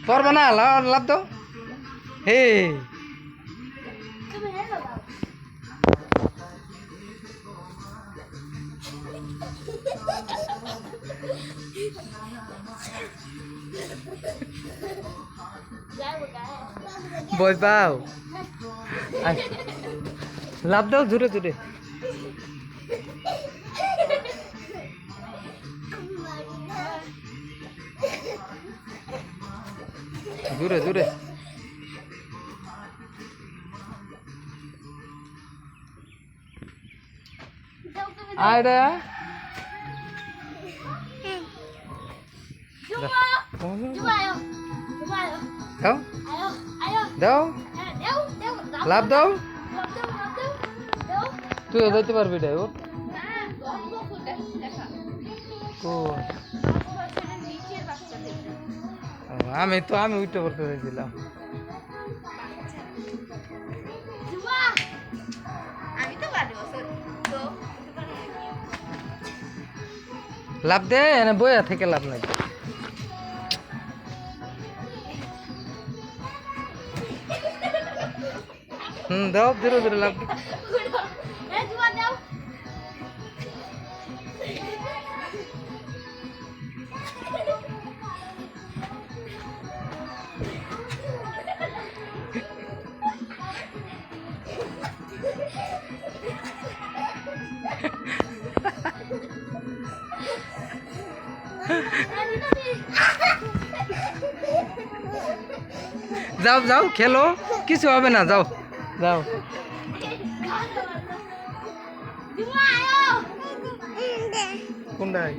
পারবে না, লাভ দাও। হে ভয় পাও, লাভ দাও জোরে জোরে। জোরে জোরে। আরে দাও দাও, লাভ দাও। তুইও যাইতে পারবি রে ওর। আমি উঠতে পড়তে চাইছিলাম। লাভ দে, এনে বইয়া থেকে লাভ নাই। দাও ধীরে ধীরে লাভ। যাও যাও খেলো, কিছু হবে না, যাও যাও। কোনটাই